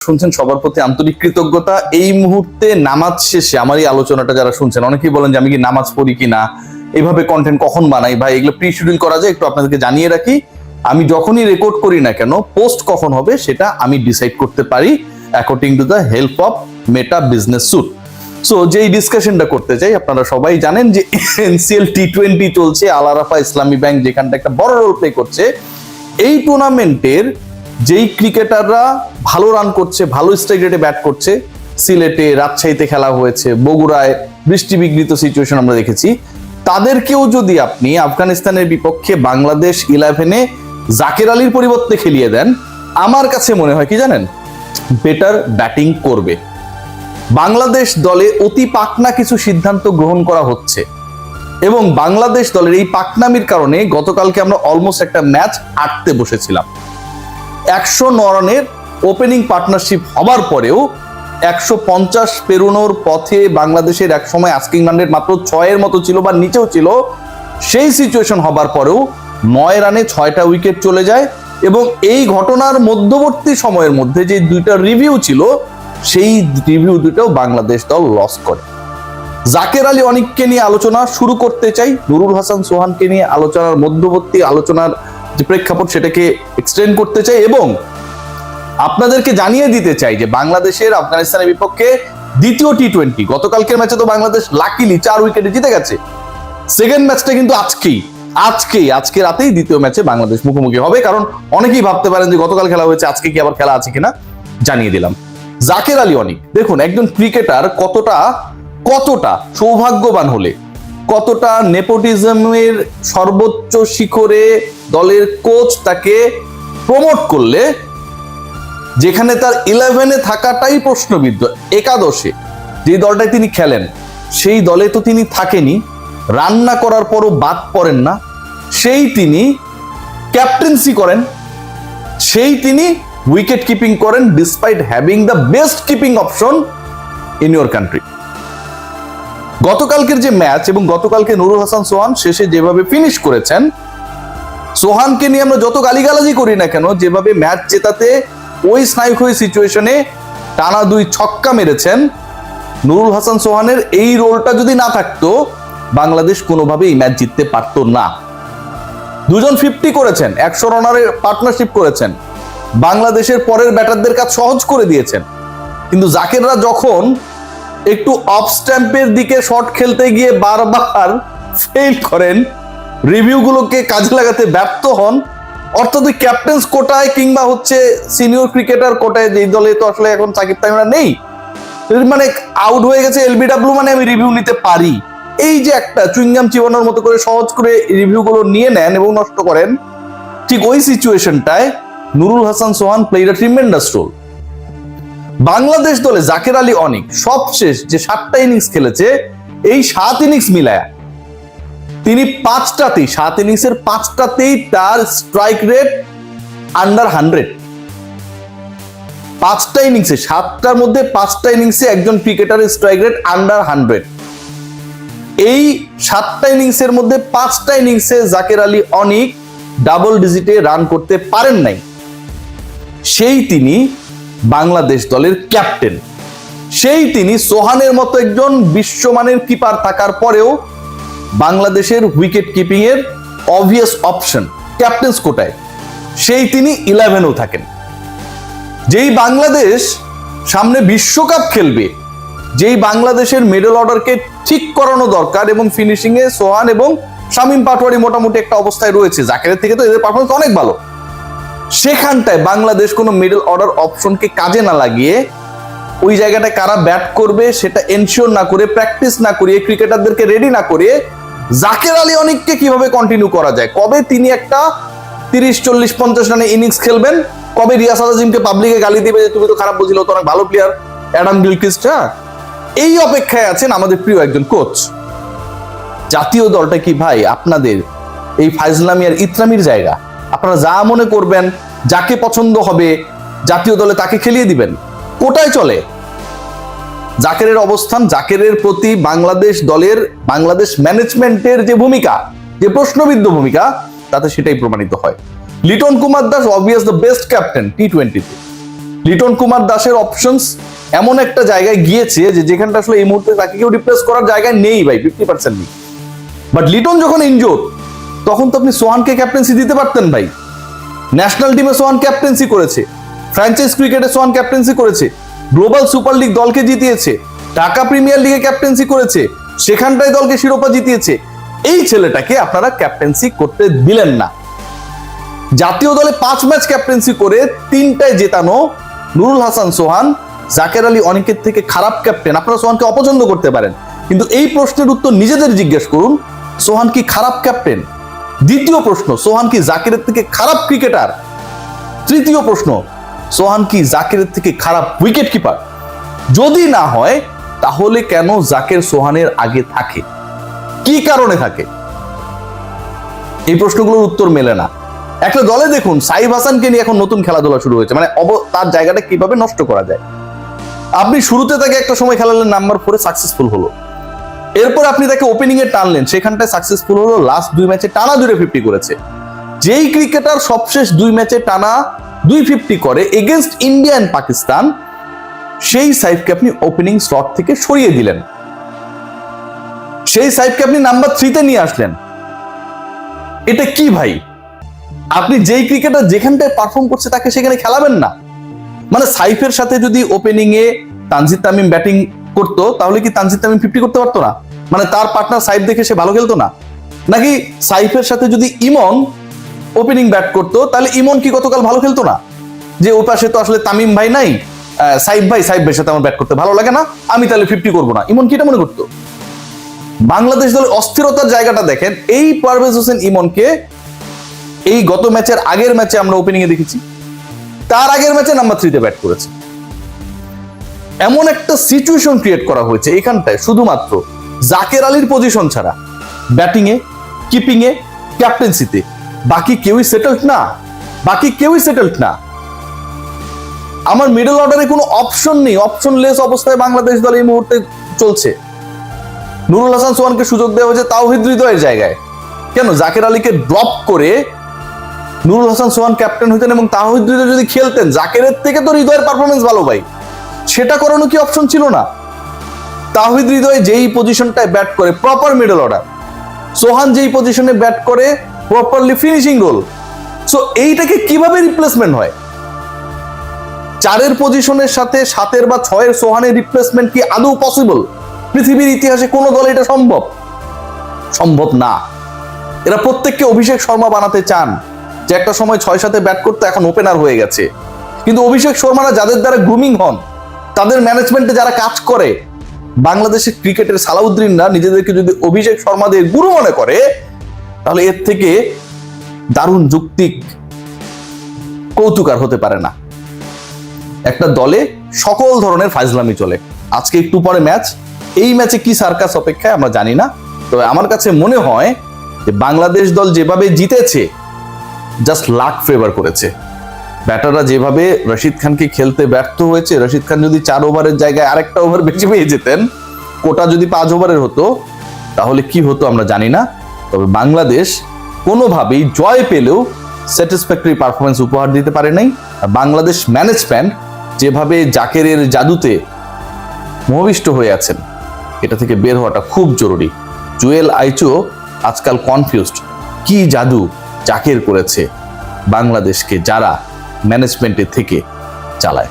শুনছেন সবার প্রতি আন্তরিক কৃতজ্ঞতা। এই মুহূর্তে নামাজ শেষে আমার এই আলোচনাটা যারা শুনছেন, অনেকেই বলেন যে আমি কি নামাজ পড়ি কিনা, এইভাবে কন্টেন্ট কখন বানাই ভাই, এগুলো প্রি শিডিউল করা যায়, একটু আপনাদেরকে জানিয়ে রাখি। আমি যখনই রেকর্ড করি না কেন, পোস্ট কখন হবে সেটা আমি ডিসাইড করতে পারি according to the help of Meta business suite. So যেই ডিসকাশনটা করতে চাই, আপনারা সবাই জানেন যে এনসিএল টি20 চলছে, আল আরাফা ইসলামী ব্যাংক যেখানটা একটা বড় রোল প্লে করছে। এই টুর্নামেন্টের যেই ক্রিকেটাররা ভালো রান করছে, ভালো স্ট্রাইক রেটে ব্যাট করছে, সিলেটে, রাজশাহীতে খেলা হয়েছে, বগুড়ায় বৃষ্টি বিঘ্নিত সিচুয়েশন আমরা দেখেছি, তাদেরকেও যদি আপনি আফগানিস্তানের বিপক্ষে বাংলাদেশ 11-এ জাকের আলীর পরিবর্তে খেলিয়ে দেন, আমার কাছে মনে হয় কি জানেন, বেটার ব্যাটিং করবে। বাংলাদেশ দলে অতি পাকনা কিছু সিদ্ধান্ত গ্রহণ করা হচ্ছে এবং বাংলাদেশ দলের এই পাকনামির কারণে গতকালকে আমরা অলমোস্ট একটা ম্যাচ হারতে বসেছিলাম। 109 রানের ওপেনিং পার্টনারশিপ হবার পরেও 150 পেরোনোর পথে বাংলাদেশের এক সময় আস্কিং রান রেট মাত্র 6-এর মতো ছিল বা নিচেও ছিল। সেই সিচুয়েশন হবার পরেও 9 রানে 6টা উইকেট চলে যায় এবং এই ঘটনার মধ্যবর্তী সময়ের মধ্যে যে দুইটা রিভিউ ছিল, সেই রিভিউ দুটাও বাংলাদেশ দল লস করে। জাকের আলী অনিককে নিয়ে আলোচনা শুরু করতে চাই, নুরুল হাসান সোহানকে নিয়ে আলোচনার মধ্যবর্তী আলোচনার যে প্রেক্ষাপট সেটাকে এক্সটেন্ড করতে চাই এবং আপনাদেরকে জানিয়ে দিতে চাই যে বাংলাদেশের আফগানিস্তানের বিপক্ষে দ্বিতীয় টি20, গতকালকের ম্যাচে তো বাংলাদেশ লাকিলি 4 উইকেটে জিতে গেছে। সেকেন্ড ম্যাচটা কিন্তু আজকে রাতেই দ্বিতীয় ম্যাচে বাংলাদেশ মুখোমুখি হবে। কারণ অনেকেই ভাবতে পারেন যে গতকাল খেলা হয়েছে, আজকে কি আবার খেলা আছে কিনা, জানিয়ে দিলাম। জাকের আলী অনিক, দেখুন একজন ক্রিকেটার কতটা সৌভাগ্যবান হলে, কতটা নেপোটিজমের সর্বোচ্চ শিখরে দলের কোচ তাকে প্রমোট করলে, যেখানে তার 11-এ থাকাটাই প্রশ্নবিদ্ধ, একাদশে যে দলটায় তিনি খেলেন সেই দলে তো তিনি থাকেনি, রান্না করার পরও বাদ পড়েন না, সেই তিনি ক্যাপ্টেন্সি করেন, সেই তিনি উইকেট কিপিং করেন despite having the best keeping option in your country. গতকালকের যে ম্যাচ এবং গতকালকে নুরুল হাসান সোহান শেষে যেভাবে ফিনিশ করেছেন, সোহানকে নিয়ে আমরা যত গালিগালাজি করি না কেন, যেভাবে ম্যাচ জেতাতে ওই স্নায়ুক্ষয়ী সিচুয়েশনে টানা 2 ছক্কা মেরেছেন, নুরুল হাসান সোহানের এই রোলটা যদি না থাকতো বাংলাদেশ কোনোভাবে এই ম্যাচ জিততে পারতো না। দুজন 50 করেছেন, 100 রানের পার্টনারশিপ করেছেন, বাংলাদেশের পরের ব্যাটারদের কাজ সহজ করে দিয়েছেন। কিন্তু জাকেররা যখন একটু অফ স্ট্যাম্পের দিকে শট খেলতে গিয়ে বারবার ফেল করেন, রিভিউগুলোকে কাজে লাগাতে ব্যর্থ হন, অর্থাৎ ওই ক্যাপ্টেন্স কোটায় কিংবা হচ্ছে সিনিয়র ক্রিকেটার কোটায়, যেই দলে তো আসলে এখন সাকিব তামিমরা নেই, মানে আউট হয়ে গেছে এলবিডব্লিউ, মানে আমি রিভিউ নিতে পারি, এই যে একটা চুইংগাম চিবানোর মতো করে সহজ করে রিভিউগুলো নিয়ে নেন এবং নষ্ট করেন, ঠিক ওই সিচুয়েশনটায় Nurul Hasan Sohan played a tremendous role. Bangladesh দলে জাকের আলী অনিক সবশেষ যে 7টা ইনিংস খেলেছে, এই 7 ইনিংস মিলায়া তিনি 7 ইনিংসের 5টাতেই তার স্ট্রাইক রেট আন্ডার 100। 5টা ইনিংসে, 7টার মধ্যে 5টা ইনিংসে একজন ক্রিকেটারের স্ট্রাইক রেট আন্ডার 100। এই 7টা ইনিংসের মধ্যে 5টা ইনিংসে জাকের আলী অনিক ডাবল ডিজিটে রান করতে পারেন নাই। সেই তিনি বাংলাদেশ দলের ক্যাপ্টেন, সেই তিনি সোহানের মতো একজন বিশ্বমানের কিপার থাকার পরেও বাংলাদেশের উইকেট কিপিং এর অবভিয়াস অপশন ক্যাপ্টেন্স কোটায়, সেই তিনি 11-এও থাকেন। যেই বাংলাদেশ সামনে বিশ্বকাপ খেলবে, যেই বাংলাদেশের মিডল অর্ডারকে ঠিক করানো দরকার এবং ফিনিশিং এ সোহান এবং শামীম পাটোয়ারি মোটামুটি একটা অবস্থায় রয়েছে, জাকেরের থেকে তো এদের পারফরমেন্স অনেক ভালো, সেখানটায় বাংলাদেশ কোনো মিডল অর্ডার অপশনকে কাজে না লাগিয়ে ওই জায়গাটায় কারা ব্যাট করবে সেটা এনশিওর না করে, প্র্যাকটিস না করিয়ে, ক্রিকেটারদেরকে রেডি না করে জাকের আলী অনিককে কিভাবে কন্টিনিউ করা যায়, কবে তিনি একটা 30, 40, 50 রানে ইনিংস খেলবেন, কবে রিয়াজ আজিমকে পাবলিকে গালি দিবে যে তুমি তো খারাপ বুঝিল, তো অনেক ভালো প্লেয়ার অ্যাডাম গিলক্রিস্ট, এই অপেক্ষায় আছেন আমাদের প্রিয় একজন কোচ। জাতীয় দলটা কি ভাই আপনাদের এই ফাইজলামি আর ইতরামির জায়গা? আপনারা যা মনে করবেন, যাকে পছন্দ হবে জাতীয় দলে তাকে খেলিয়ে দিবেন, কোটায় চলে। জাকেরের অবস্থান, জাকেরের প্রতি বাংলাদেশ দলের, বাংলাদেশ ম্যানেজমেন্টের যে ভূমিকা, যে প্রশ্নবিদ্ধ ভূমিকা, তাতে সেটাই প্রমাণিত হয়। Liton Kumar Das obviously the best captain টি20-তে, লিটন কুমার দাসের অপশনস এমন একটা জায়গায় গিয়েছে যে যেখানটা আসলে এই মুহূর্তে তাকে কেউ রিপ্লেস করার জায়গায় নেই ভাই, 50% নেই। বাট লিটন যখন ইনজোর, তখন তো আপনি সোহানকে ক্যাপ্টেন্সি দিতে পারতেন ভাই। ন্যাশনাল টিমে সোহান ক্যাপ্টেন্সি করেছে, ফ্র্যাঞ্চাইজ ক্রিকেটে সোহান ক্যাপ্টেন্সি করেছে, গ্লোবাল সুপার লিগ দলকে জিতিয়েছে, ঢাকা প্রিমিয়ার লিগে ক্যাপ্টেন্সি করেছে, সেখানটায় দলকে শিরোপা জিতিয়েছে। এই ছেলেটাকে আপনারা ক্যাপ্টেন্সি করতে দিলেন না। জাতীয় দলে 5 ম্যাচ ক্যাপ্টেন্সি করে 3টায় জেতানো নুরুল হাসান সোহান জাকের আলী অনেকের থেকে খারাপ ক্যাপ্টেন। আপনারা সোহানকে অপছন্দ করতে পারেন, কিন্তু এই প্রশ্নের উত্তর নিজেদের জিজ্ঞেস করুন, সোহান কি খারাপ ক্যাপ্টেন? দ্বিতীয় প্রশ্ন, সোহান কি জাকেরের থেকে খারাপ ক্রিকেটার? তৃতীয় প্রশ্ন, সোহান কি জাকেরের থেকে খারাপ উইকেট কিপার? যদি না হয় তাহলে কেন জাকের সোহানের আগে থাকে? কি কারণে থাকে? এই প্রশ্নগুলোর উত্তর মেলে না। একটা দলে দেখুন সাইফ হাসানকে নিয়ে এখন নতুন খেলাধুলা শুরু হয়েছে, মানে তার জায়গাটা কিভাবে নষ্ট করা যায়। আপনি শুরুতে তাকে একটা সময় খেলালেন, নাম্বার 4-এ সাকসেসফুল হলো, এরপর আপনি তাকে ওপেনিং এ টানলেন, সেখানটায় সাকসেসফুল হলো, লাস্ট 2 ম্যাচে টানা 250 করেছে। যেই ক্রিকেটার সবশেষ 2 ম্যাচে টানা 250 করে এগেইনস্ট ইন্ডিয়া এন্ড পাকিস্তান, সেই সাইফকে আপনি ওপেনিং স্লট থেকে সরিয়ে দিলেন, সেই সাইফকে আপনি নাম্বার 3-তে নিয়ে আসলেন। এটা কি ভাই? আপনি যেই ক্রিকেটার যেখানটায় পারফর্ম করছে তাকে সেখানে খেলাবেন না? মানে সাইফের সাথে যদি ওপেনিং এ তানজিদ তামিম ব্যাটিং করতো, তাহলে কি তানজিদ তামিম 50 করতে পারতো না? মানে তার পার্টনার সাইফ দেখে সে ভালো খেলতো না? নাকি সাইফের সাথে যদি ইমন ওপেনিং ব্যাট করতো, তাহলে ইমন কি গতকাল ভালো খেলতো না? যে ওই পাশে তো আসলে তামিম ভাই নাই, সাইফ ভাইয়ের সাথে আমার ব্যাট করতে ভালো লাগে না, আমি তাহলে 50 করবো না, ইমন কি এটা মনে করতো? বাংলাদেশ দলের অস্থিরতার জায়গাটা দেখেন। এই পারভেজ হোসেন ইমনকে এই গত ম্যাচের আগের ম্যাচে আমরা ওপেনিং এ দেখেছি, তার আগের ম্যাচে নাম্বার 3-তে ব্যাট করেছে। এমন একটা সিচুয়েশন ক্রিয়েট করা হয়েছে এখানটায় শুধুমাত্র জাকের আলীর পজিশন ছাড়া, ব্যাটিং এ, কিপিং এ, ক্যাপ্টেন্সিতে বাকি কেউই সেটেলড না, বাকি কেউই সেটেলড না। আমার মিডল অর্ডারে কোনো অপশন নেই, অপশনলেস অবস্থায় বাংলাদেশ দল এই মুহূর্তে চলছে। নুরুল হাসান সোহানকে সুযোগ দেওয়া হয়েছে তাওহিদ হৃদয়ের জায়গায়। কেন জাকের আলীকে ড্রপ করে নুরুল হাসান সোহান ক্যাপ্টেন হইতেন এবং তাওহিদ হৃদয় যদি খেলতেন, জাকেরের থেকে তো হৃদয়ের পারফরমেন্স ভালো ভাই, সেটা করানো কি অপশন ছিল না? তাওহিদ হৃদয় যেই পজিশনটায় ব্যাট করে প্রপার মিডল অর্ডার, সোহান যেই পজিশনে ব্যাট করে প্রপারলি ফিনিশিং রোল। সো এইটাকে কিভাবে রিপ্লেসমেন্ট হয়? 4-এর পজিশনের সাথে 7-এর বা 6-এর সোহানের রিপ্লেসমেন্ট কি আদৌ পসিবল? পৃথিবীর ইতিহাসে কোন দলে এটা সম্ভব? সম্ভব না। এরা প্রত্যেককে অভিষেক শর্মা বানাতে চান, যে একটা সময় 6-7-এ ব্যাট করতে এখন ওপেনার হয়ে গেছে। কিন্তু অভিষেক শর্মারা যাদের দ্বারা গ্রুমিং হন, তাদের ম্যানেজমেন্টে যারা কাজ করে, বাংলাদেশের ক্রিকেটের সালাউদ্দিনরা নিজেদেরকে যদি অভিষেক শর্মাদের গুরু মনে করে, তাহলে এর থেকে দারুণ যৌক্তিক কৌতুক আর হতে পারে না। একটা দলে সকল ধরনের ফাইজলামি চলে। আজকে একটু পরে ম্যাচ, এই ম্যাচে কি সার্কাস অপেক্ষায় আমরা জানি না। তবে আমার কাছে মনে হয় যে বাংলাদেশ দল যেভাবে জিতেছে, জাস্ট লাক ফেভার করেছে। ব্যাটাররা যেভাবে রশিদ খানকে খেলতে ব্যর্থ হয়েছে, রশিদ খান যদি 4 ওভারের জায়গায় আরেকটা ওভার বেশি পেয়ে যেতেন, কোটা যদি 5 ওভারের হতো, তাহলে কি হতো আমরা জানি না। তবে বাংলাদেশ কোনোভাবেই জয় পেলেও স্যাটিসফ্যাক্টরি পারফরমেন্স উপহার দিতে পারে নাই। বাংলাদেশ ম্যানেজমেন্ট যেভাবে জাকেরের জাদুতে মোহবিষ্ট হয়ে আছেন, এটা থেকে বের হওয়াটা খুব জরুরি। জুয়েল আইচো আজকাল কনফিউজড, কি জাদু জাকের করেছে বাংলাদেশকে যারা ম্যানেজমেন্টে থেকে চালায়।